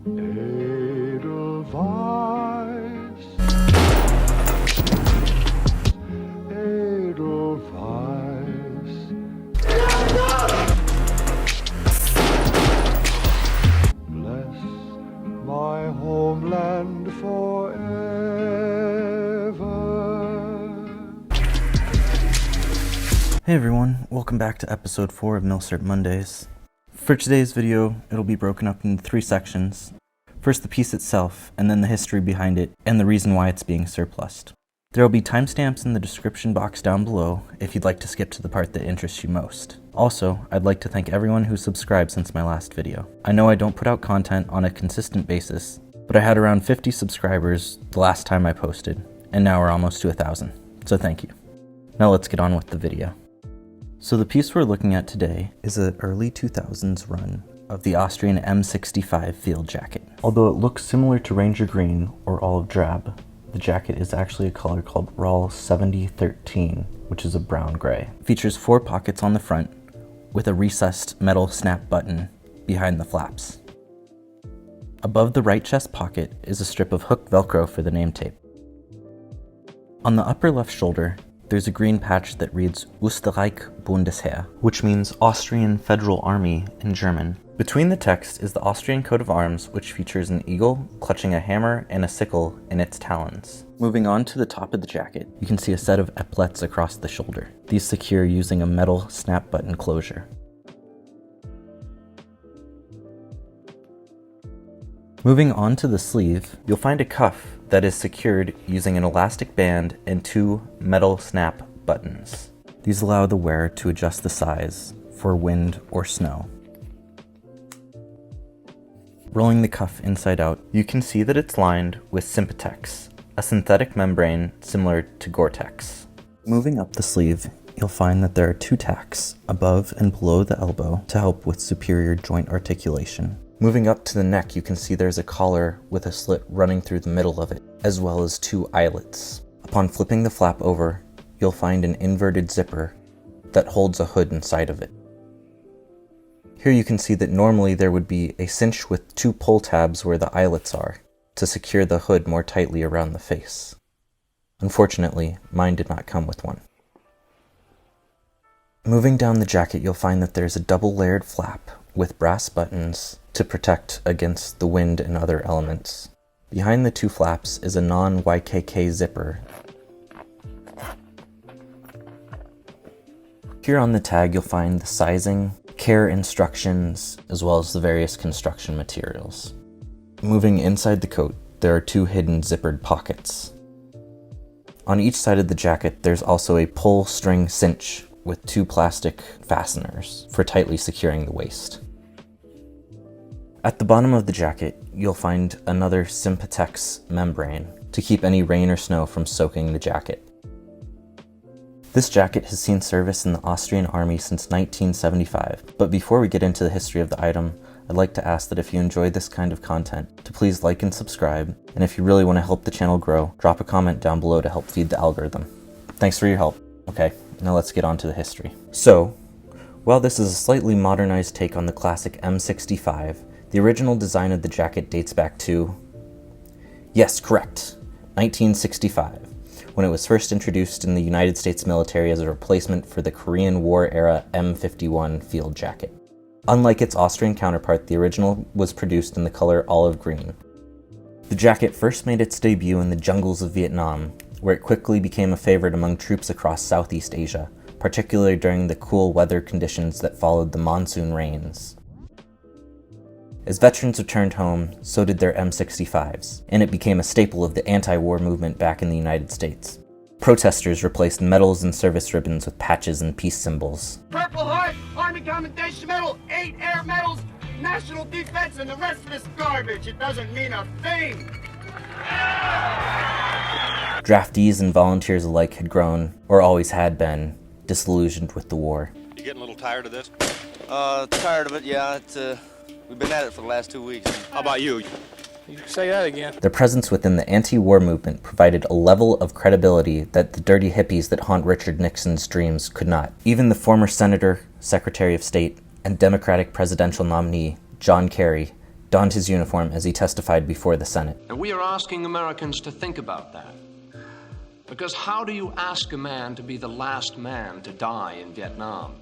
Edelweiss, Edelweiss. Bless my homeland forever. Hey everyone, welcome back to episode 4 of Milsurp Mondays. For today's video, it'll be broken up into 3 sections. First the piece itself, and then the history behind it, and the reason why it's being surplused. There will be timestamps in the description box down below if you'd like to skip to the part that interests you most. Also, I'd like to thank everyone who's subscribed since my last video. I know I don't put out content on a consistent basis, but I had around 50 subscribers the last time I posted, and now we're almost to 1,000, so thank you. Now let's get on with the video. So the piece we're looking at today is an early 2000s run of the Austrian M65 Field Jacket. Although it looks similar to Ranger Green or Olive Drab, the jacket is actually a color called RAL 7013, which is a brown gray. It features 4 pockets on the front with a recessed metal snap button behind the flaps. Above the right chest pocket is a strip of hook Velcro for the name tape. On the upper left shoulder, there's a green patch that reads Österreich Bundesheer, which means Austrian Federal Army in German. Between the text is the Austrian coat of arms, which features an eagle clutching a hammer and a sickle in its talons. Moving on to the top of the jacket, you can see a set of epaulettes across the shoulder. These secure using a metal snap button closure. Moving on to the sleeve, you'll find a cuff that is secured using an elastic band and 2 metal snap buttons. These allow the wearer to adjust the size for wind or snow. Rolling the cuff inside out, you can see that it's lined with Sympatex, a synthetic membrane similar to Gore-Tex. Moving up the sleeve, you'll find that there are 2 tacks above and below the elbow to help with superior joint articulation. Moving up to the neck, you can see there's a collar with a slit running through the middle of it, as well as 2 eyelets. Upon flipping the flap over, you'll find an inverted zipper that holds a hood inside of it. Here you can see that normally there would be a cinch with 2 pull tabs where the eyelets are, to secure the hood more tightly around the face. Unfortunately, mine did not come with one. Moving down the jacket, you'll find that there's a double-layered flap with brass buttons to protect against the wind and other elements. Behind the 2 flaps is a non-YKK zipper. Here on the tag you'll find the sizing, care instructions, as well as the various construction materials. Moving inside the coat, there are 2 hidden zippered pockets. On each side of the jacket there's also a pull string cinch with 2 plastic fasteners for tightly securing the waist. At the bottom of the jacket, you'll find another Sympatex membrane to keep any rain or snow from soaking the jacket. This jacket has seen service in the Austrian Army since 1975, but before we get into the history of the item, I'd like to ask that if you enjoyed this kind of content, to please like and subscribe, and if you really want to help the channel grow, drop a comment down below to help feed the algorithm. Thanks for your help. Okay, now let's get on to the history. So, while this is a slightly modernized take on the classic M65, the original design of the jacket dates back to, yes, correct, 1965, when it was first introduced in the United States military as a replacement for the Korean War-era M51 Field Jacket. Unlike its Austrian counterpart, the original was produced in the color olive green. The jacket first made its debut in the jungles of Vietnam, where it quickly became a favorite among troops across Southeast Asia, particularly during the cool weather conditions that followed the monsoon rains. As veterans returned home, so did their M65s, and it became a staple of the anti-war movement back in the United States. Protesters replaced medals and service ribbons with patches and peace symbols. Purple Heart, Army Commendation Medal, 8 Air Medals, National Defense, and the rest of this garbage. It doesn't mean a thing. Draftees and volunteers alike had grown, or always had been, disillusioned with the war. You getting a little tired of this? Tired of it, yeah. We've been at it for the last 2 weeks. How about you? You say that again. Their presence within the anti-war movement provided a level of credibility that the dirty hippies that haunt Richard Nixon's dreams could not. Even the former Senator, Secretary of State, and Democratic presidential nominee, John Kerry, donned his uniform as he testified before the Senate. And we are asking Americans to think about that. Because how do you ask a man to be the last man to die in Vietnam?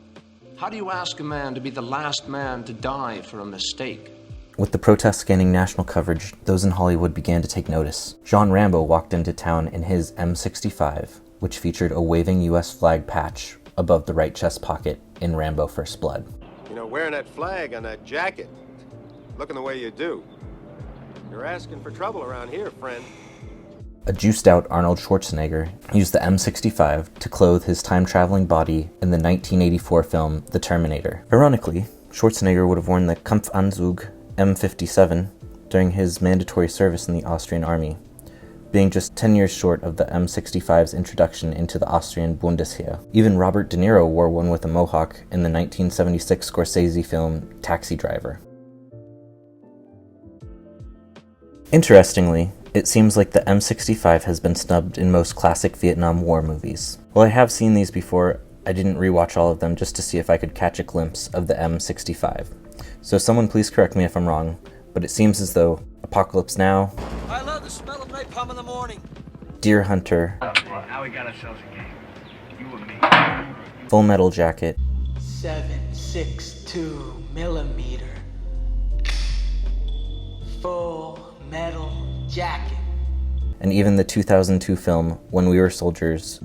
How do you ask a man to be the last man to die for a mistake? With the protests gaining national coverage, those in Hollywood began to take notice. John Rambo walked into town in his M65, which featured a waving US flag patch above the right chest pocket in Rambo First Blood. You know, wearing that flag on that jacket, looking the way you do, you're asking for trouble around here, friend. A juiced-out Arnold Schwarzenegger used the M65 to clothe his time-traveling body in the 1984 film The Terminator. Ironically, Schwarzenegger would have worn the Kampfanzug M57 during his mandatory service in the Austrian Army, being just 10 years short of the M65's introduction into the Austrian Bundesheer. Even Robert De Niro wore one with a mohawk in the 1976 Scorsese film Taxi Driver. Interestingly, it seems like the M65 has been snubbed in most classic Vietnam War movies. While I have seen these before, I didn't rewatch all of them just to see if I could catch a glimpse of the M65. So someone please correct me if I'm wrong, but it seems as though Apocalypse Now, I love the smell of napalm in the morning. Deer Hunter, Now we got ourselves a game. You and me. Full Metal Jacket, 7.62 millimeter. Full Metal Jacket. and even the 2002 film When We Were Soldiers,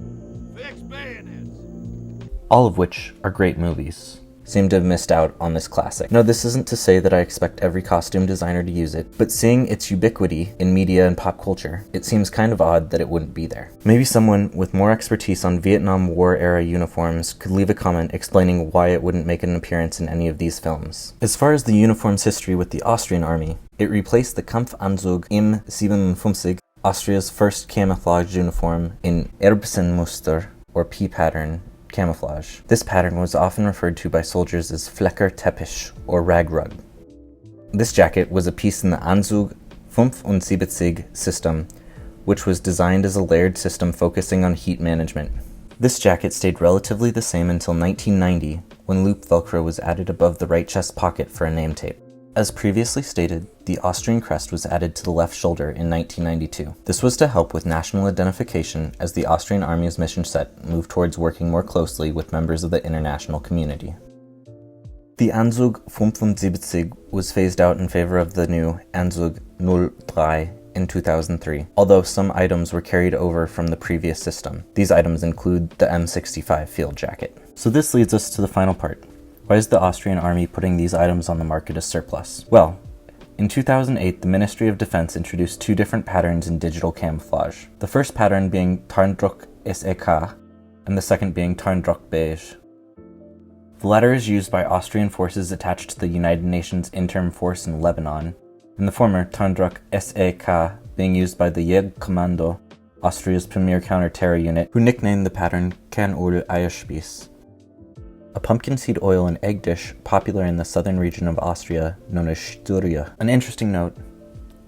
all of which are great movies, seem to have missed out on this classic. Now, this isn't to say that I expect every costume designer to use it, but seeing its ubiquity in media and pop culture, it seems kind of odd that it wouldn't be there. Maybe someone with more expertise on Vietnam War era uniforms could leave a comment explaining why it wouldn't make an appearance in any of these films. As far as the uniform's history with the Austrian Army, it replaced the Kampfanzug M57, Austria's first camouflage uniform in Erbsenmuster, or P pattern, camouflage. This pattern was often referred to by soldiers as Fleckerteppich, or rag rug. This jacket was a piece in the Anzug 75 system, which was designed as a layered system focusing on heat management. This jacket stayed relatively the same until 1990, when loop Velcro was added above the right chest pocket for a name tape. As previously stated, the Austrian crest was added to the left shoulder in 1992. This was to help with national identification as the Austrian Army's mission set moved towards working more closely with members of the international community. The Anzug 75 was phased out in favor of the new Anzug 03 in 2003, although some items were carried over from the previous system. These items include the M65 Field Jacket. So this leads us to the final part. Why is the Austrian Army putting these items on the market as surplus? Well, in 2008, the Ministry of Defense introduced two different patterns in digital camouflage. The first pattern being Tarndruck SEK, and the second being Tarndruck Beige. The latter is used by Austrian forces attached to the United Nations Interim Force in Lebanon, and the former, Tarndruck SEK, being used by the Jägerkommando, Austria's premier counter-terror unit, who nicknamed the pattern Kernöl Eierspieß, a pumpkin seed oil and egg dish popular in the southern region of Austria known as Styria. An interesting note,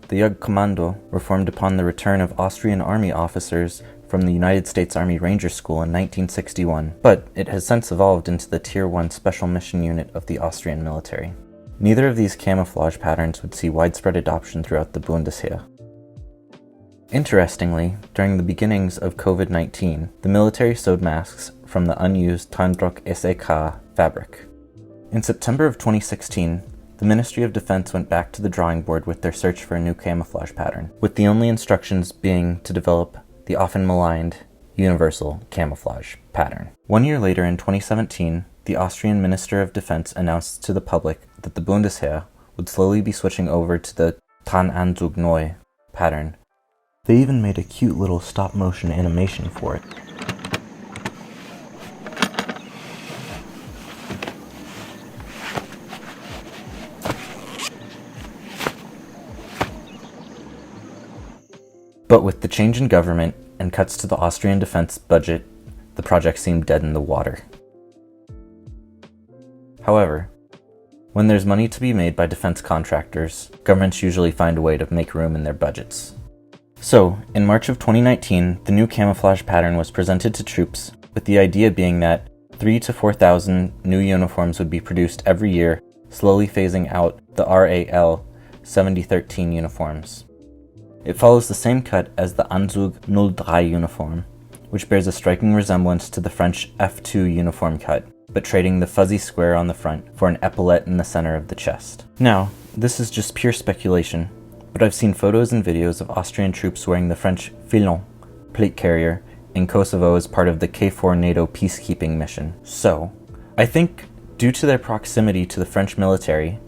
the Jägerkommando were formed upon the return of Austrian Army officers from the United States Army Ranger School in 1961, but it has since evolved into the Tier 1 Special Mission Unit of the Austrian military. Neither of these camouflage patterns would see widespread adoption throughout the Bundesheer. Interestingly, during the beginnings of COVID-19, the military sewed masks from the unused Tarndruck SEK fabric. In September of 2016, the Ministry of Defense went back to the drawing board with their search for a new camouflage pattern, with the only instructions being to develop the often maligned universal camouflage pattern. 1 year later, in 2017, the Austrian Minister of Defense announced to the public that the Bundesheer would slowly be switching over to the Tarnanzug Neu pattern. They even made a cute little stop-motion animation for it. But with the change in government and cuts to the Austrian defense budget, the project seemed dead in the water. However, when there's money to be made by defense contractors, governments usually find a way to make room in their budgets. So, in March of 2019, the new camouflage pattern was presented to troops, with the idea being that 3,000 to 4,000 new uniforms would be produced every year, slowly phasing out the RAL 7013 uniforms. It follows the same cut as the Anzug 03 uniform, which bears a striking resemblance to the French F2 uniform cut, but trading the fuzzy square on the front for an epaulette in the center of the chest. Now, this is just pure speculation, but I've seen photos and videos of Austrian troops wearing the French filon, plate carrier, in Kosovo as part of the KFOR NATO peacekeeping mission. So, I think due to their proximity to the French military,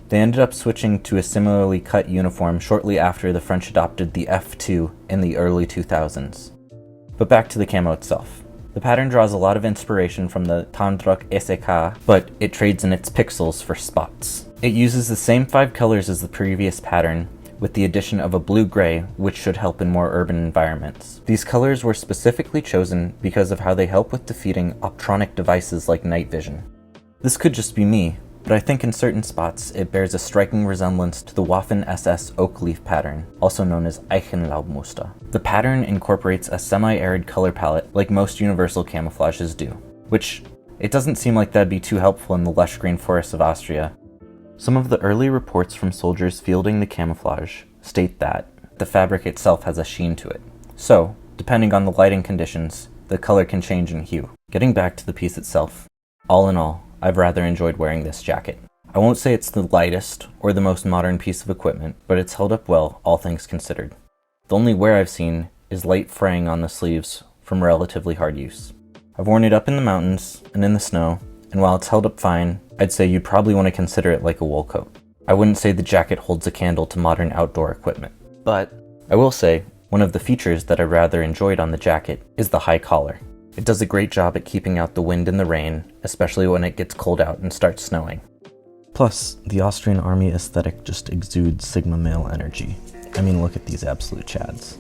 they ended up switching to a similarly cut uniform shortly after the French adopted the F2 in the early 2000s. But back to the camo itself. The pattern draws a lot of inspiration from the Tandruk SK, but it trades in its pixels for spots. It uses the same 5 colors as the previous pattern, with the addition of a blue-gray, which should help in more urban environments. These colors were specifically chosen because of how they help with defeating optronic devices like night vision. This could just be me, but I think in certain spots it bears a striking resemblance to the Waffen-SS oak leaf pattern, also known as Eichenlaubmuster. The pattern incorporates a semi-arid color palette like most universal camouflages do, which it doesn't seem like that'd be too helpful in the lush green forests of Austria. Some of the early reports from soldiers fielding the camouflage state that the fabric itself has a sheen to it, so, depending on the lighting conditions, the color can change in hue. Getting back to the piece itself, all in all, I've rather enjoyed wearing this jacket. I won't say it's the lightest or the most modern piece of equipment, but it's held up well, all things considered. The only wear I've seen is light fraying on the sleeves from relatively hard use. I've worn it up in the mountains and in the snow, and while it's held up fine, I'd say you'd probably want to consider it like a wool coat. I wouldn't say the jacket holds a candle to modern outdoor equipment, but I will say one of the features that I rather enjoyed on the jacket is the high collar. It does a great job at keeping out the wind and the rain, especially when it gets cold out and starts snowing. Plus, the Austrian Army aesthetic just exudes Sigma male energy. I mean, look at these absolute chads.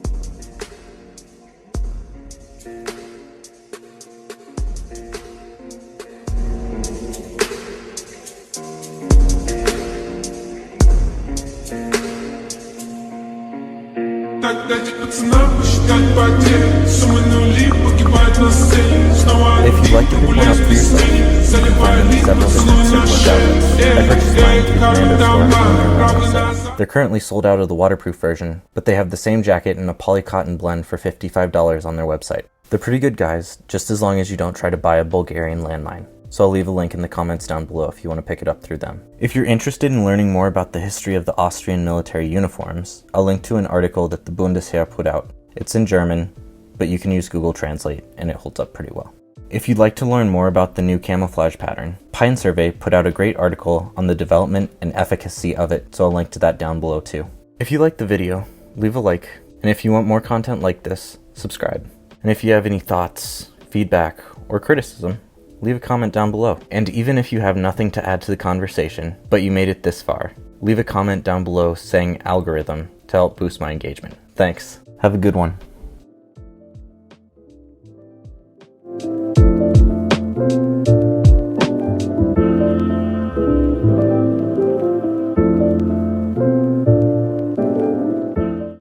If you'd like to pick one up for yourself, you can find them in several different surplus outlets. I purchased mine through Commando Store on their website. They're currently sold out of the waterproof version, but they have the same jacket in a polycotton blend for $55 on their website. They're pretty good guys, just as long as you don't try to buy a Bulgarian landmine. So I'll leave a link in the comments down below if you want to pick it up through them. If you're interested in learning more about the history of the Austrian military uniforms, I'll link to an article that the Bundesheer put out. It's in German, but you can use Google Translate and it holds up pretty well. If you'd like to learn more about the new camouflage pattern, Pine Survey put out a great article on the development and efficacy of it, so I'll link to that down below too. If you liked the video, leave a like, and if you want more content like this, subscribe. And if you have any thoughts, feedback, or criticism, leave a comment down below. And even if you have nothing to add to the conversation, but you made it this far, leave a comment down below saying algorithm to help boost my engagement. Thanks. Have a good one.